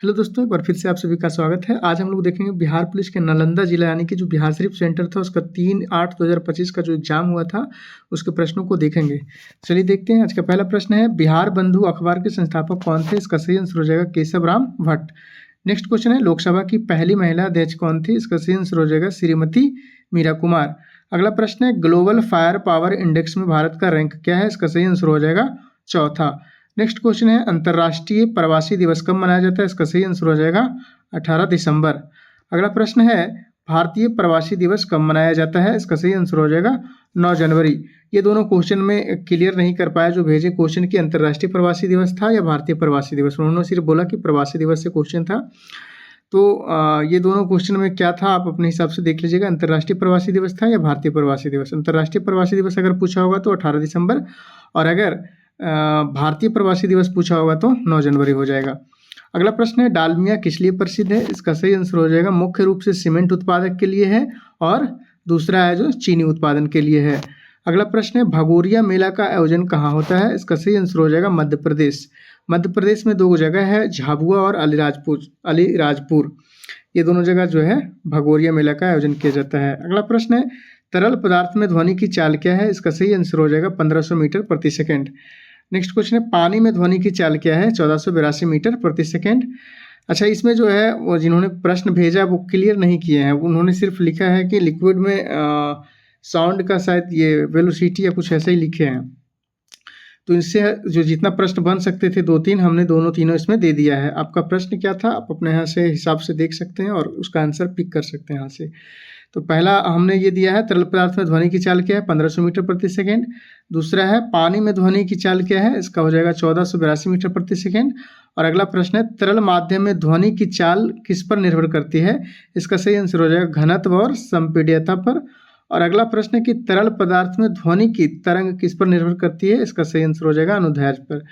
Hello दोस्तों, एक बार फिर से आप सभी का स्वागत है। आज हम लोग देखेंगे बिहार पुलिस के नालंदा जिला यानी कि जो बिहार शरीफ सेंटर था उसका 3/8/2025 का जो एग्जाम हुआ था उसके प्रश्नों को देखेंगे। चलिए देखते हैं। आज का पहला प्रश्न है, बिहार बंधु अखबार के संस्थापक कौन थे? इसका सही आंसर हो जाएगा केशव राम भट्ट। नेक्स्ट क्वेश्चन है, लोकसभा की पहली महिला अध्यक्ष कौन थी? इसका सही आंसर हो जाएगा श्रीमती मीरा कुमार। अगला प्रश्न है, ग्लोबल फायर पावर इंडेक्स में भारत का रैंक क्या है? इसका सही आंसर हो जाएगा चौथा। नेक्स्ट क्वेश्चन है, अंतर्राष्ट्रीय प्रवासी दिवस कब मनाया जाता है? इसका सही आंसर हो जाएगा 18 दिसंबर। अगला प्रश्न है, भारतीय प्रवासी दिवस कब मनाया जाता है? इसका सही आंसर हो जाएगा 9 जनवरी। ये दोनों क्वेश्चन में क्लियर नहीं कर पाया जो भेजे क्वेश्चन की अंतर्राष्ट्रीय प्रवासी दिवस था या भारतीय प्रवासी दिवस। उन्होंने सिर्फ बोला कि प्रवासी दिवस से क्वेश्चन था। तो ये दोनों क्वेश्चन में क्या था आप अपने हिसाब से देख लीजिएगा, अंतर्राष्ट्रीय प्रवासी दिवस था या भारतीय प्रवासी दिवस। अंतर्राष्ट्रीय प्रवासी दिवस अगर पूछा होगा तो 18 दिसंबर और अगर भारतीय प्रवासी दिवस पूछा होगा तो 9 जनवरी हो जाएगा। अगला प्रश्न है, डालमिया किस लिए प्रसिद्ध है? इसका सही आंसर हो जाएगा मुख्य रूप से सीमेंट उत्पादक के लिए है और दूसरा है जो चीनी उत्पादन के लिए है। अगला प्रश्न है, भगोरिया मेला का आयोजन कहाँ होता है? इसका सही आंसर हो जाएगा मध्य प्रदेश। मध्य प्रदेश में 2 जगह है, झाबुआ और अलीराजपुर। ये दोनों जगह जो है भगोरिया मेला का आयोजन किया जाता है। अगला प्रश्न है, तरल पदार्थ में ध्वनि की चाल क्या है? इसका सही आंसर हो जाएगा 1500 मीटर प्रति सेकेंड। नेक्स्ट क्वेश्चन है, पानी में ध्वनि की चाल क्या है? 1482 मीटर प्रति सेकेंड। अच्छा, इसमें जो है वो जिन्होंने प्रश्न भेजा वो क्लियर नहीं किए हैं। उन्होंने सिर्फ लिखा है कि लिक्विड में साउंड का शायद ये वेलोसिटी या कुछ ऐसा ही लिखे हैं। तो इससे जो जितना प्रश्न बन सकते थे 2-3, हमने दोनों तीनों इसमें दे दिया है। आपका प्रश्न क्या था आप अपने यहाँ से हिसाब से देख सकते हैं और उसका आंसर पिक कर सकते हैं यहाँ से। तो पहला हमने ये दिया है, तरल पदार्थ में ध्वनि की चाल क्या है? 1500 मीटर प्रति सेकेंड। दूसरा है, पानी में ध्वनि की चाल क्या है? इसका हो जाएगा 1482 मीटर प्रति सेकेंड। और अगला प्रश्न है, तरल माध्यम में ध्वनि की चाल किस पर निर्भर करती है? इसका सही आंसर हो जाएगा घनत्व और संपीड्यता पर। और अगला प्रश्न है कि तरल पदार्थ में ध्वनि की तरंग किस पर निर्भर करती है? इसका सही आंसर हो जाएगा अनुदैर्ध्य पर।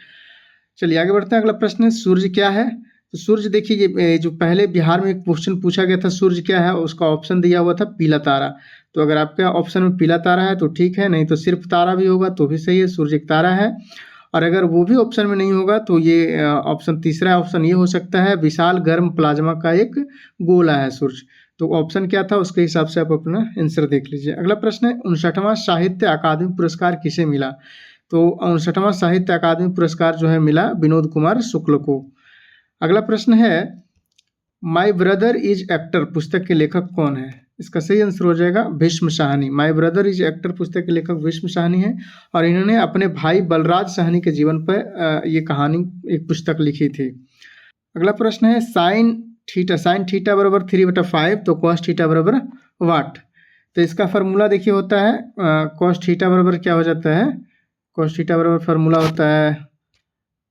चलिए आगे बढ़ते हैं। अगला प्रश्न है, सूर्य क्या है? तो सूर्य देखिए, ये जो पहले बिहार में एक क्वेश्चन पूछा गया था सूर्य क्या है, उसका ऑप्शन दिया हुआ था पीला तारा। तो अगर आपके ऑप्शन में पीला तारा है तो ठीक है, नहीं तो सिर्फ तारा भी होगा तो भी सही है, सूर्य एक तारा है। और अगर वो भी ऑप्शन में नहीं होगा तो ये ऑप्शन तीसरा ऑप्शन ये हो सकता है, विशाल गर्म प्लाज्मा का एक गोला है सूर्य। तो ऑप्शन क्या था उसके हिसाब से आप अपना आंसर देख लीजिए। अगला प्रश्न है, 59वां साहित्य अकादमी पुरस्कार किसे मिला? तो 59वां साहित्य अकादमी पुरस्कार जो है मिला विनोद कुमार शुक्ल को। अगला प्रश्न है, माई ब्रदर इज एक्टर पुस्तक के लेखक कौन है? इसका सही आंसर हो जाएगा Bhishma Sahni. My brother is actor पुस्तक के लेखक भीष्म साहनी है और इन्होंने अपने भाई बलराज साहनी के जीवन पर ये कहानी एक पुस्तक लिखी थी। अगला प्रश्न है, साइन थीटा बराबर 3/5 तो कॉस थीटा बराबर वाट? तो इसका फार्मूला देखिए होता है, कॉस थीटा बराबर क्या हो जाता है? कॉस थीटा बराबर फार्मूला होता है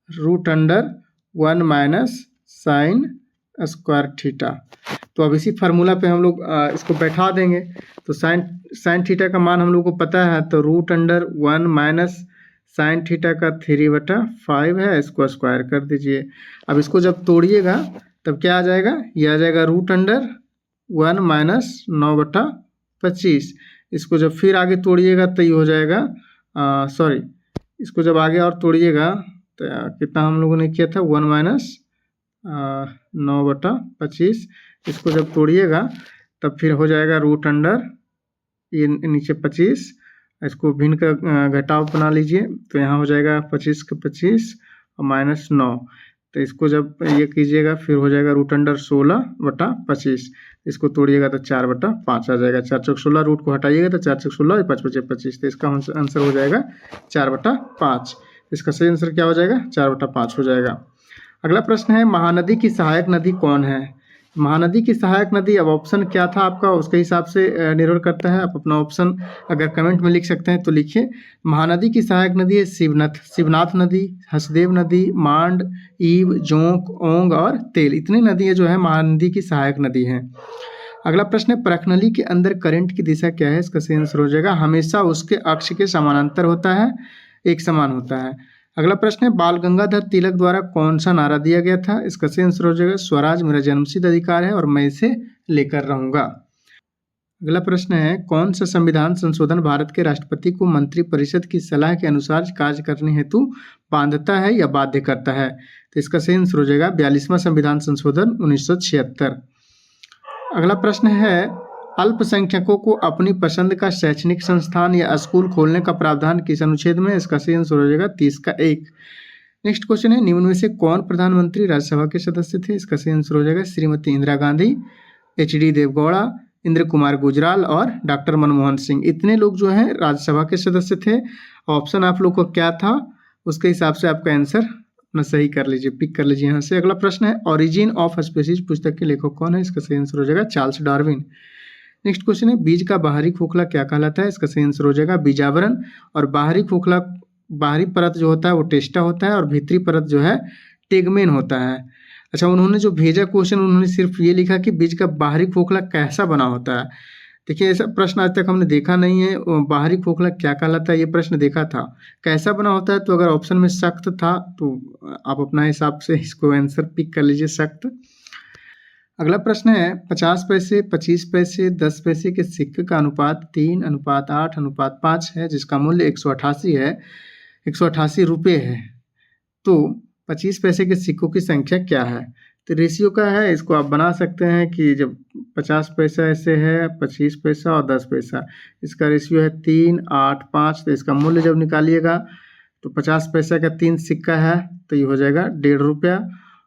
√1 माइनस साइन स्क्वायर थीटा। तो अब इसी फार्मूला पे हम लोग इसको बैठा देंगे। तो साइन थीटा का मान हम लोग को पता है, तो √1 माइनस साइन थीटा का 3/5 है, इसको स्क्वायर कर दीजिए। अब इसको जब तोड़िएगा तब क्या आ जाएगा? ये आ जाएगा √1 माइनस 9/25। इसको जब फिर आगे तोड़िएगा तो ये हो जाएगा इसको जब आगे और तोड़िएगा तो कितना हम लोगों ने किया था 1 माइनस 9/25। इसको जब तोड़िएगा तब फिर हो जाएगा ये नीचे 25, इसको भिन्न का घटाव बना लीजिए तो यहाँ हो जाएगा 25 का 25 और माइनस 9। तो इसको जब ये कीजिएगा फिर हो जाएगा √16/25। इसको तोड़िएगा तो 4/5 आ जाएगा। 4 चौक 16, रूट को हटाइएगा तो 4 चौक 16 5 5 25। तो इसका आंसर हो जाएगा 4/5। इसका सही आंसर क्या हो जाएगा? 4/5 हो जाएगा। अगला प्रश्न है, महानदी की सहायक नदी कौन है? महानदी की सहायक नदी, अब ऑप्शन क्या था आपका उसके हिसाब से निर्भर करता है। आप अपना ऑप्शन अगर कमेंट में लिख सकते हैं तो लिखिए। महानदी की सहायक नदी है शिवनाथ नदी, हसदेव नदी, मांड, ईव, जोंक, ओंग और तेल। इतनी नदियाँ जो है महानदी की सहायक नदी हैं। अगला प्रश्न है, परखनली के अंदर करंट की दिशा क्या है? इसका सही आंसर हो जाएगा हमेशा उसके अक्ष के समानांतर होता है, एक समान होता है। अगला प्रश्न है, बाल गंगाधर तिलक द्वारा कौन सा नारा दिया गया था? इसका सही आंसर हो जाएगा स्वराज मेरा जन्मसिद्ध अधिकार है और मैं इसे लेकर रहूंगा। अगला प्रश्न है, कौन सा संविधान संशोधन भारत के राष्ट्रपति को मंत्रिपरिषद की सलाह के अनुसार कार्य करने हेतु बांधता है या बाध्य करता है? तो इसका सही आंसर हो जाएगा 42वां संविधान संशोधन 1976। अगला प्रश्न है, अल्पसंख्यकों को अपनी पसंद का शैक्षणिक संस्थान या स्कूल खोलने का प्रावधान किस अनुच्छेद में? इसका सही आंसर हो जाएगा 30 का 1। नेक्स्ट क्वेश्चन है, निम्न में से कौन प्रधानमंत्री राज्यसभा के सदस्य थे? इसका सही आंसर हो जाएगा श्रीमती इंदिरा गांधी, एच.डी. देवगौड़ा, इंद्र कुमार गुजराल और डॉक्टर मनमोहन सिंह। इतने लोग जो हैं राज्यसभा के सदस्य थे। ऑप्शन आप लोग को क्या था उसके हिसाब से आपका आंसर अपना सही कर लीजिए, पिक कर लीजिए यहाँ से। अगला प्रश्न है, ओरिजिन ऑफ स्पीसीज पुस्तक के लेखक कौन है? इसका सही आंसर हो जाएगा चार्ल्स डार्विन। नेक्स्ट क्वेश्चन है, बीज का बाहरी खोखला क्या कहलाता है? इसका सही आंसर हो जाएगा बीजावरण। और बाहरी खोखला, बाहरी परत जो होता है वो टेस्टा होता है और भीतरी परत जो है टेगमेन होता है। अच्छा, उन्होंने जो भेजा क्वेश्चन, उन्होंने सिर्फ ये लिखा कि बीज का बाहरी खोखला कैसा बना होता है। देखिए, ऐसा प्रश्न आज तक हमने देखा नहीं है। बाहरी खोखला क्या कहलाता है ये प्रश्न देखा था, कैसा बना होता है। तो अगर ऑप्शन में सख्त था तो आप अपना हिसाब से इसको आंसर पिक कर लीजिए, सख्त। अगला प्रश्न है, 50 पैसे, 25 पैसे, 10 पैसे के सिक्के का अनुपात 3:8:5 है, जिसका मूल्य 188 है, 188 रुपये है। तो 25 पैसे के सिक्कों की संख्या क्या है? तो रेशियो का है, इसको आप बना सकते हैं कि जब 50 पैसा ऐसे है, 25 पैसा और 10 पैसा, इसका रेशियो है 3:8:5। तो इसका मूल्य जब निकालिएगा तो 50 पैसा का 3 सिक्का है तो ये हो जाएगा 1.5 रुपया,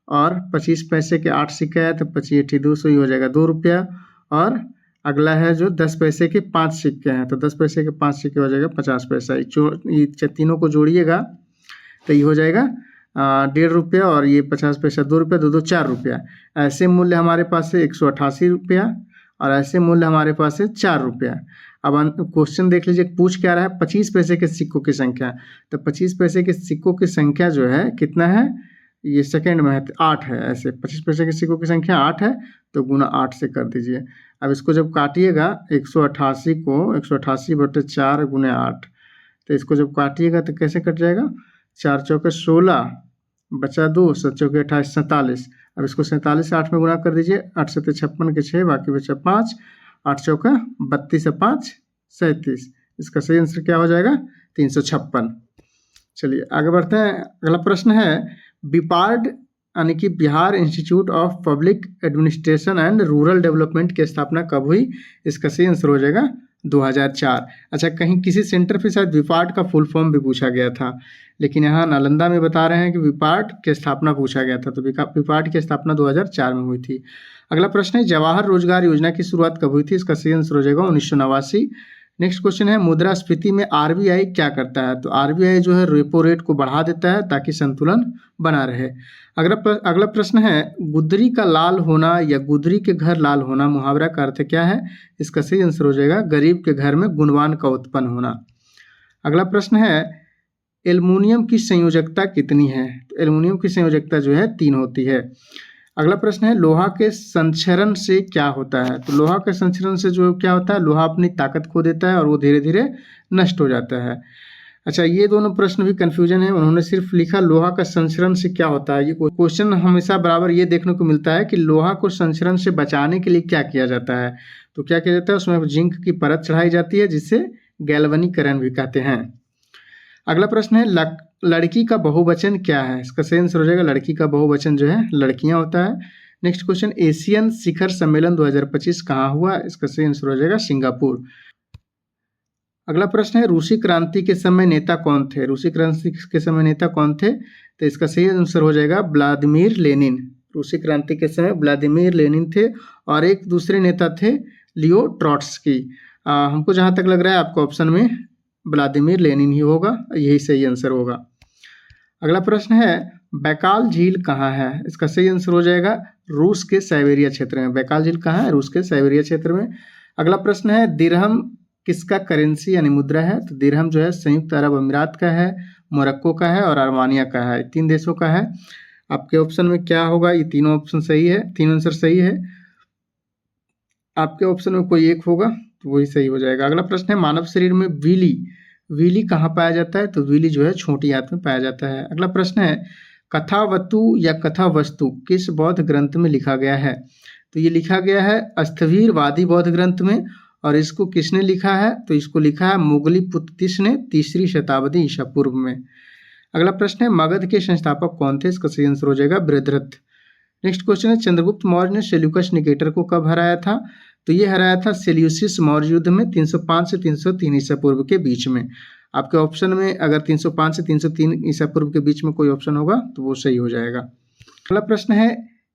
और 25 पैसे के 8 सिक्का है तो 25×8 ये हो जाएगा 2 रुपया। और अगला है जो 10 पैसे के 5 सिक्के हैं, तो 10 पैसे के 5 सिक्के हो जाएगा 50 पैसा। ये तीनों को जोड़िएगा तो ये हो जाएगा 1.5 रुपया, और ये 50 पैसा 2 रुपया, 2 4 रुपया। ऐसे मूल्य हमारे पास है 188 रुपया, और ऐसे मूल्य हमारे पास है 4 रुपया। अब क्वेश्चन देख लीजिए, पूछ क्या रहा है? 25 पैसे के सिक्कों की संख्या। तो 25 पैसे के सिक्कों की संख्या जो है कितना है, ये सेकंड में है, 8 है। ऐसे 25 पैसे के सिक्कों की संख्या 8 है, तो गुना 8 से कर दीजिए। अब इसको जब काटिएगा 188 को 188/4 × 8, तो इसको जब काटिएगा तो कैसे कट जाएगा? 4 चौके 16, बचा 2, 7 चौके 28, 47। अब इसको 47 से 8 में गुना कर दीजिए, 8 7 56 के 6, बाकी बचा 5, 8 चौका 32 से 5 37। इसका सही आंसर क्या हो जाएगा? 356। चलिए आगे बढ़ते हैं। अगला प्रश्न है, बिपार्ड यानी कि Bihar institute of public administration and rural development की स्थापना कब हुई? इसका सही आंसर हो जाएगा 2004। अच्छा, कहीं किसी सेंटर पे शायद विपार्ड का फुल फॉर्म भी पूछा गया था, लेकिन यहाँ नालंदा में बता रहे हैं कि विपार्ड की स्थापना पूछा गया था, तो विपार्ड की स्थापना 2004 में हुई थी। अगला प्रश्न है, जवाहर रोजगार योजना की शुरुआत कब हुई थी? इसका सही आंसर हो जाएगा 1989। नेक्स्ट क्वेश्चन है, मुद्रास्फीति में आरबीआई क्या करता है? तो आरबीआई जो है रेपो रेट को बढ़ा देता है ताकि संतुलन बना रहे। अगला प्रश्न है, गुदरी का लाल होना या गुदरी के घर लाल होना मुहावरा का अर्थ क्या है? इसका सही आंसर हो जाएगा गरीब के घर में गुणवान का उत्पन्न होना। अगला प्रश्न है, एल्युमिनियम की संयोजकता कितनी है? तो एल्युमिनियम की संयोजकता जो है 3 होती है। अगला प्रश्न है, लोहा के संक्षरण से क्या होता है? तो लोहा के संक्षरण से जो क्या होता है, लोहा अपनी ताकत खो देता है और वो धीरे धीरे नष्ट हो जाता है। अच्छा, ये दोनों प्रश्न भी कंफ्यूजन है, उन्होंने सिर्फ लिखा लोहा का संक्षरण से क्या होता है। ये क्वेश्चन हमेशा बराबर ये देखने को मिलता है कि लोहा को संक्षरण से बचाने के लिए क्या किया जाता है। तो क्या किया जाता है, उसमें जिंक की परत चढ़ाई जाती है, जिससे गैल्वनीकरण भी कहते हैं। अगला प्रश्न है, लड़की का बहुवचन क्या है? इसका सही आंसर हो जाएगा लड़की का बहुवचन जो है लड़कियां होता है। नेक्स्ट क्वेश्चन, एशियन शिखर सम्मेलन 2025 कहाँ हुआ? इसका सही आंसर हो जाएगा सिंगापुर। अगला प्रश्न है, रूसी क्रांति के समय नेता कौन थे? रूसी क्रांति के समय नेता कौन थे? तो इसका सही आंसर हो जाएगा व्लादिमीर लेनिन। रूसी क्रांति के समय व्लादिमीर लेनिन थे, और एक दूसरे नेता थे लियो ट्रॉट्स्की। हमको जहाँ तक लग रहा है आपको ऑप्शन में व्लादिमीर लेनिन ही होगा, यही सही आंसर होगा। अगला प्रश्न है, बैकाल झील कहाँ है? इसका सही आंसर हो जाएगा रूस के साइबेरिया क्षेत्र में। बैकाल झील कहाँ है? रूस के साइबेरिया क्षेत्र में। अगला प्रश्न है, दिरहम किसका करेंसी यानी मुद्रा है? तो दिरहम जो है संयुक्त अरब अमीरात का है, मोरक्को का है और आर्मानिया का है, 3 देशों का है। आपके ऑप्शन में क्या होगा? ये तीनों ऑप्शन सही है, 3 आंसर सही है। आपके ऑप्शन में कोई एक होगा तो वही सही हो जाएगा। अगला प्रश्न है, मानव शरीर में विली कहाँ पाया जाता है? तो विली जो है छोटी आंत में पाया जाता है। अगला प्रश्न है, कथावतु या कथा वस्तु किस बौद्ध ग्रंथ में लिखा गया है? तो ये लिखा गया है स्थविरवादी बौद्ध ग्रंथ में, और इसको किसने लिखा है? तो इसको लिखा है मुगलिपुत्तिस ने 3री शताब्दी ईसा पूर्व में। अगला प्रश्न है मगध के संस्थापक कौन थे? इसका सही आंसर हो जाएगा बृहद्रथ। नेक्स्ट क्वेश्चन है चंद्रगुप्त मौर्य ने सेल्यूकस निकेटर को कब हराया था? तो ये हराया था सेल्यूसिस मौर्य युद्ध में 305 से 303 ईसा पूर्व के बीच में। आपके ऑप्शन में अगर 305 से 303 ईसा पूर्व के बीच में कोई ऑप्शन होगा तो वो सही हो जाएगा। अगला प्रश्न है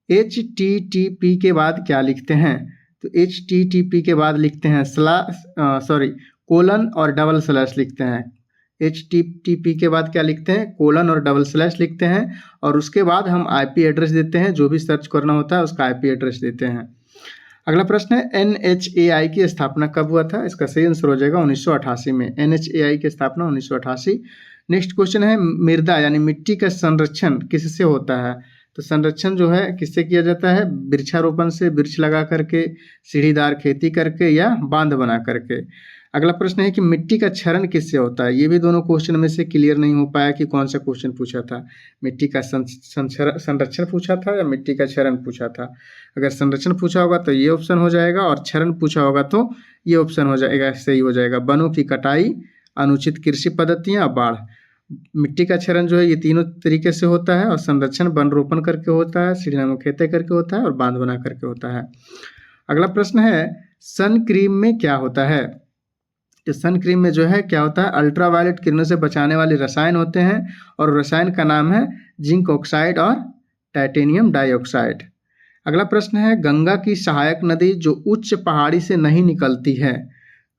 HTTP के बाद क्या लिखते हैं? तो HTTP के बाद लिखते हैं कोलन और डबल स्लैश लिखते हैं। HTTP के बाद क्या लिखते हैं? कोलन और डबल स्लैश लिखते हैं और उसके बाद हम IP एड्रेस देते हैं, जो भी सर्च करना होता है उसका IP एड्रेस देते हैं। अगला प्रश्न है NHAI की स्थापना कब हुआ था? इसका सही आंसर हो जाएगा 1988 में। NHAI की स्थापना 1988। नेक्स्ट क्वेश्चन है मृदा यानी मिट्टी का संरक्षण किससे होता है? तो संरक्षण जो है किससे किया जाता है? वृक्षारोपण से, वृक्ष लगा करके, सीढ़ीदार खेती करके या बांध बना करके। अगला प्रश्न है कि मिट्टी का क्षरण किससे होता है? ये भी दोनों क्वेश्चन में से क्लियर नहीं हो पाया कि कौन सा क्वेश्चन पूछा था, मिट्टी का संरक्षण पूछा था या मिट्टी का क्षरण पूछा था। अगर संरक्षण पूछा होगा तो ये ऑप्शन हो जाएगा और क्षरण पूछा होगा तो ये ऑप्शन हो जाएगा, सही हो जाएगा। वनों की कटाई, अनुचित कृषि पद्धतियाँ, बाढ़। मिट्टी का क्षरण जो है ये तीनों तरीके से होता है और संरक्षण वन रोपण करके होता है, सीढ़ीनुमा खेती करके होता है और बांध बना करके होता है। अगला प्रश्न है सन क्रीम में क्या होता है? तो सन क्रीम में जो है क्या होता है? अल्ट्रावायलेट किरणों से बचाने वाले रसायन होते हैं और रसायन का नाम है जिंक ऑक्साइड और टाइटेनियम डाइऑक्साइड। अगला प्रश्न है गंगा की सहायक नदी जो उच्च पहाड़ी से नहीं निकलती है,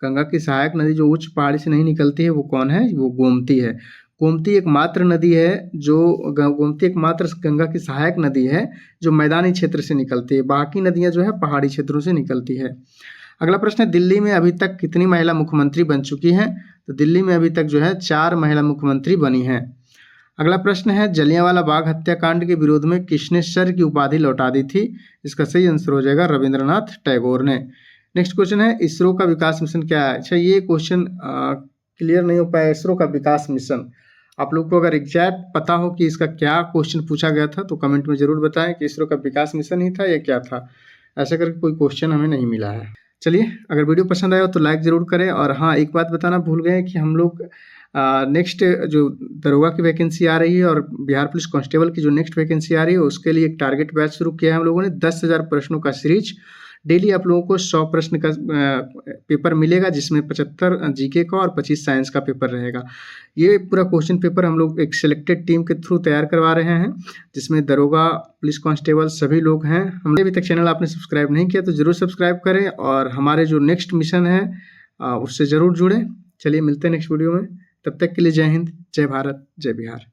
गंगा की सहायक नदी जो उच्च पहाड़ी से नहीं निकलती है वो कौन है? वो गोमती है। गोमती एकमात्र नदी है गोमती एकमात्र गंगा की सहायक नदी है जो मैदानी क्षेत्र से निकलती है, बाकी नदियां जो है पहाड़ी क्षेत्रों से निकलती है। अगला प्रश्न है दिल्ली में अभी तक कितनी महिला मुख्यमंत्री बन चुकी हैं? तो दिल्ली में अभी तक जो है 4 महिला मुख्यमंत्री बनी हैं। अगला प्रश्न है जलियांवाला बाग हत्याकांड के विरोध में किसने सर की उपाधि लौटा दी थी? इसका सही आंसर हो जाएगा रविंद्रनाथ टैगोर ने। नेक्स्ट क्वेश्चन है इसरो का विकास मिशन क्या है? अच्छा ये क्वेश्चन क्लियर नहीं हो पाया। इसरो का विकास मिशन आप लोग को अगर एग्जैक्ट पता हो कि इसका क्या क्वेश्चन पूछा गया था तो कमेंट में जरूर बताएं कि इसरो का विकास मिशन ही था या क्या था। ऐसा करके कोई क्वेश्चन हमें नहीं मिला है। चलिए अगर वीडियो पसंद आया हो तो लाइक ज़रूर करें। और हाँ एक बात बताना भूल गए कि हम लोग नेक्स्ट जो दरोगा की वैकेंसी आ रही है और बिहार पुलिस कांस्टेबल की जो नेक्स्ट वैकेंसी आ रही है उसके लिए एक टारगेट बैच शुरू किया है हम लोगों ने। 10,000 प्रश्नों का सीरीज। डेली आप लोगों को 100 प्रश्न का पेपर मिलेगा जिसमें 75 जीके का और 25 साइंस का पेपर रहेगा। ये पूरा क्वेश्चन पेपर हम लोग एक सिलेक्टेड टीम के थ्रू तैयार करवा रहे हैं जिसमें दरोगा, पुलिस कांस्टेबल सभी लोग हैं। हमने अभी तक चैनल आपने सब्सक्राइब नहीं किया तो ज़रूर सब्सक्राइब करें और हमारे जो नेक्स्ट मिशन है उससे ज़रूर जुड़ें। चलिए मिलते हैं नेक्स्ट वीडियो में, तब तक के लिए जय हिंद, जय भारत, जय बिहार।